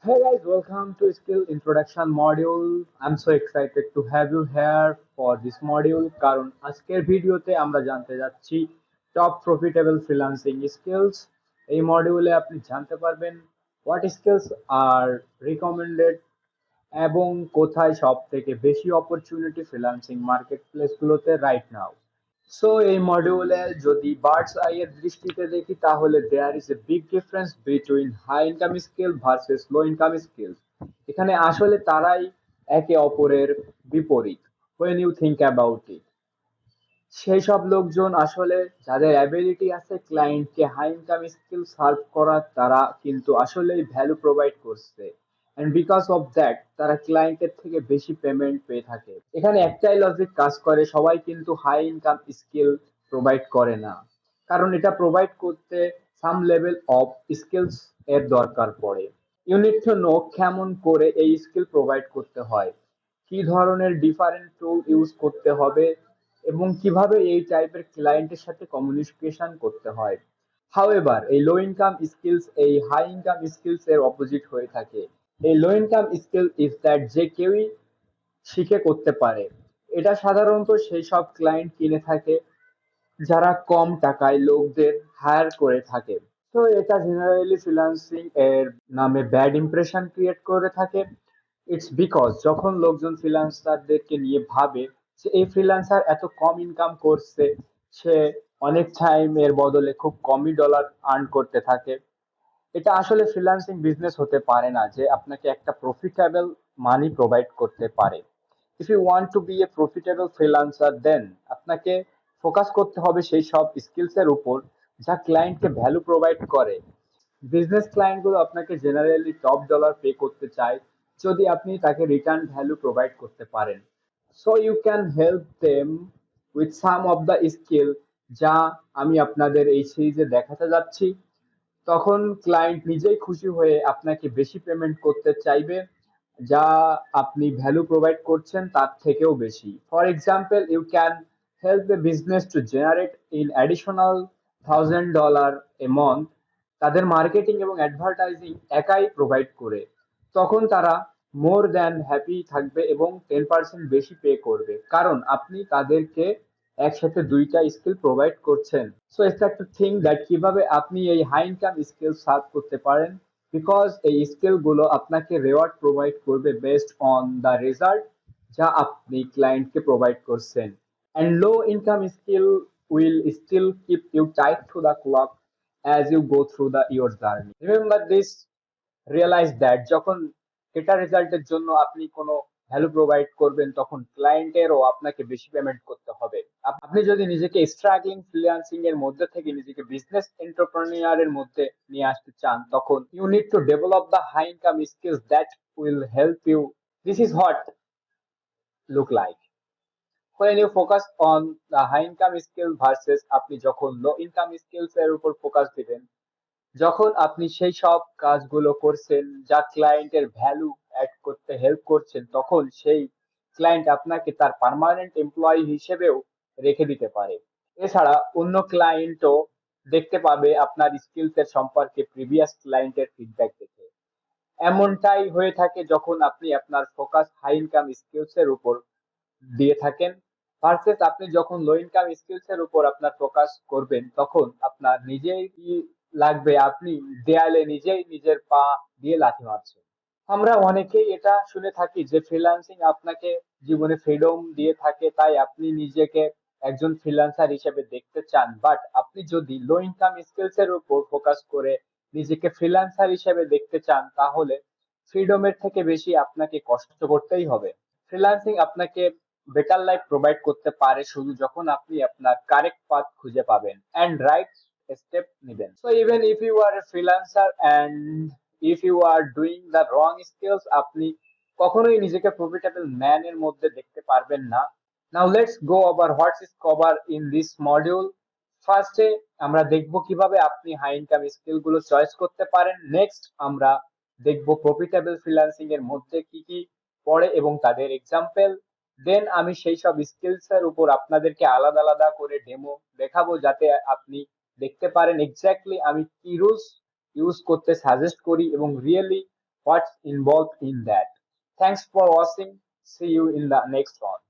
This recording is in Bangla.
Hey guys, welcome to Skill Introduction module. I'm so excited to have you here for this module কারণ আজকের ভিডিওতে আমরা জানতে যাচ্ছি টপ প্রফিটেবল ফ্রিল্যান্সিং স্কিলস। এই মডিউলে আপনি জানতে পারবেন হোয়াট স্কিলস আর রিকমেন্ডেড এবং কোথায় সবথেকে বেশি অপরচুনিটি ফ্রিল্যান্সিং মার্কেটপ্লেসগুলোতে রাইট নাও। সো এই মডিউলে যদি বার্ডস আই এর দৃষ্টিতে দেখি তাহলে there is a big difference between high income skill versus low income skill. এখানে আসলে তারাই একে অপরের বিপরীত। When you think about it, সেই সব লোকজন আসলে যাদের অ্যাবিলিটি আছে ক্লায়েন্টকে হাই ইনকাম স্কিল সার্ভ করার, তারা কিন্তু আসলেই ভ্যালু প্রোভাইড করছে, এন্ড বিকজ অফ দ্যাট তারা ক্লায়েন্টের থেকে বেশি পেমেন্ট পেয়ে থাকে। এখানে একটাই লজিক কাজ করে, সবাই কিন্তু হাই ইনকাম স্কিল প্রোভাইড করে না, কারণ এটা প্রোভাইড করতে সাম লেভেল অফ স্কিলস এর দরকার পড়ে। ইউনিট টু নো কেমন করে এই স্কিল প্রোভাইড করতে হয়, কি ধরনের ডিফারেন্ট টুল ইউজ করতে হবে, এবং কিভাবে এই টাইপের ক্লায়েন্টের সাথে কমিউনিকেশন করতে হয়। হাউএভার এই লো ইনকাম স্কিলস এই হাই ইনকাম স্কিলস এর অপোজিট হয়ে থাকে। এই লো ইনকাম স্কিল ইজ দ্যাট যে কেউই শিখে করতে পারে। এটা সাধারণত সেই সব ক্লায়েন্ট কিনে থাকে যারা কম টাকায় লোকদের হায়ার করে থাকে। তো এটা জেনারেলি ফ্রিল্যান্সিং এর নামে ব্যাড ইমপ্রেশন ক্রিয়েট করে থাকে। ইটস বিকজ যখন লোকজন ফ্রিল্যান্সারদেরকে নিয়ে ভাবে যে এই ফ্রিল্যান্সার এত কম ইনকাম করছে, সে অনেক টাইম এর বদলে খুব কমই ডলার আর্ন করতে থাকে। এটা আসলে ফ্রিল্যান্সিং বিজনেস হতে পারে না যে আপনাকে একটা প্রফিটেবল মানি প্রোভাইড করতে পারে। If you want to be a profitable freelancer, then আপনাকে ফোকাস করতে হবে সেই সব স্কিলস এর উপর যা ক্লায়েন্টকে ভ্যালু প্রোভাইড করে। বিজনেস ক্লায়েন্ট গুলো আপনাকে জেনারেলি টপ ডলার পে করতে চায় যদি আপনি তাকে রিটার্ন ভ্যালু প্রোভাইড করতে পারেন। So you can help them with some of the skill যা আমি আপনাদের এই সিরিজে দেখাতে যাচ্ছি। তখন ক্লায়েন্ট নিজেই খুশি হয়ে আপনাকে বেশি পেমেন্ট করতে চাইবে, যা আপনি ভ্যালু প্রোভাইড করছেন তার থেকেও বেশি। For example, you can help a business to generate in additional $1000 a month তাদের মার্কেটিং এবং অ্যাডভার্টাইজিং একাই প্রোভাইড করে। তখন তারা মোর দ্যান হ্যাপি থাকবে এবং 10% বেশি পে করবে, কারণ আপনি তাদেরকে একসাথে দুইটা স্কিল প্রোভাইড করছেন। সো এটা একটা থিং দ্যাট কিভাবে আপনি এই হাই ইনকাম স্কিল সার্ভ করতে পারেন, বিকজ এই স্কিল গুলো আপনাকে রেওয়ার্ড প্রোভাইড করবে বেসড অন দ্য রেজাল্ট যা আপনি ক্লায়েন্টকে প্রোভাইড করছেন। And low income skill will still keep you tight to the clock as you go through the your journey. Remember this, realise that যখন ডেটা রেজাল্টের জন্য আপনি কোনো ভ্যালু প্রোভাইড করবেন, তখন ক্লায়েন্টেরও আপনাকে বেশি পেমেন্ট করতে হবে। আপনি যদি নিজেকে স্ট্রাগলিং ফ্রিল্যান্সিং এর মধ্যে থেকে নিজেকে বিজনেস এন্টারপ্রেনিউর এর মধ্যে নিয়ে আসতে চান, তখন you need to develop the high income skills that will help you. This is what look like when you focus on the high income skill versus আপনি যখন লো ইনকাম স্কিলস এর উপর ফোকাস দিবেন। যখন আপনি সেই সব কাজগুলো করছেন যা ক্লায়েন্টের ভ্যালু অ্যাড করতে হেল্প করছেন, তখন সেই ক্লায়েন্ট আপনাকে তার পার্মানেন্ট এমপ্লয়ি হিসেবেও রেখে দিতে পারে। এছাড়া অন্য ক্লায়েন্টও দেখতে পাবে আপনার স্কিলস এর সম্পর্কে প্রিভিয়াস ক্লায়েন্টের ফিডব্যাক দেখে। এমনটাই হয়ে থাকে যখন আপনি আপনার ফোকাস হাই ইনকাম স্কিলস এর উপর দিয়ে থাকেন, ভার্সেস আপনি যখন লো ইনকাম স্কিলস এর উপর আপনার ফোকাস করবেন, তখন আপনার নিজেই কি লাগবে, আপনি দেয়ালে নিজেই নিজের পা দিয়ে লাথি মারছেন। আমরা অনেকেই এটা শুনে থাকি যে ফ্রিল্যান্সিং আপনাকে জীবনে ফ্রিডম দিয়ে থাকে, তাই আপনি নিজেকে একজন ফ্রিল্যান্সার হিসেবে দেখতে চান। বাট আপনি যদি লো ইনকাম স্কিলস এর উপর ফোকাস করে নিজেকে ফ্রিল্যান্সার হিসেবে দেখতে চান, তাহলে ফ্রিডমের থেকে বেশি আপনাকে কষ্ট করতেই হবে। ফ্রিল্যান্সিং আপনাকে বেটার লাইফ প্রোভাইড করতে পারে শুধু যখন আপনি আপনার কারেক্ট পাথ খুঁজে পাবেন এন্ড রাইট স্টেপ নেবেন। So even if you are a freelancer and if you are doing the wrong skills, আপনি কখনোই নিজেকে প্রফিটেবল ম্যান এর মধ্যে দেখতে পারবেন না। Now let's go over what's is cover in this module. ফার্স্টে আমরা দেখব কিভাবে আপনি হাই ইনকাম স্কিল গুলো চয়েস করতে পারেন। নেক্সট আমরা দেখব প্রফিটেবল ফ্রিল্যান্সিং এর মধ্যে কি কি পড়ে এবং তাদের এক্সাম্পল। দেন আমি সেই সব স্কিলস এর উপর আপনাদেরকে আলাদা আলাদা করে ডেমো দেখাবো, যাতে আপনি দেখতে পারেন এক্স্যাক্টলি আমি কি রুলস ইউজ করতে সাজেস্ট করি এবং really what's involved in that. Thanks for watching. See you in the next one.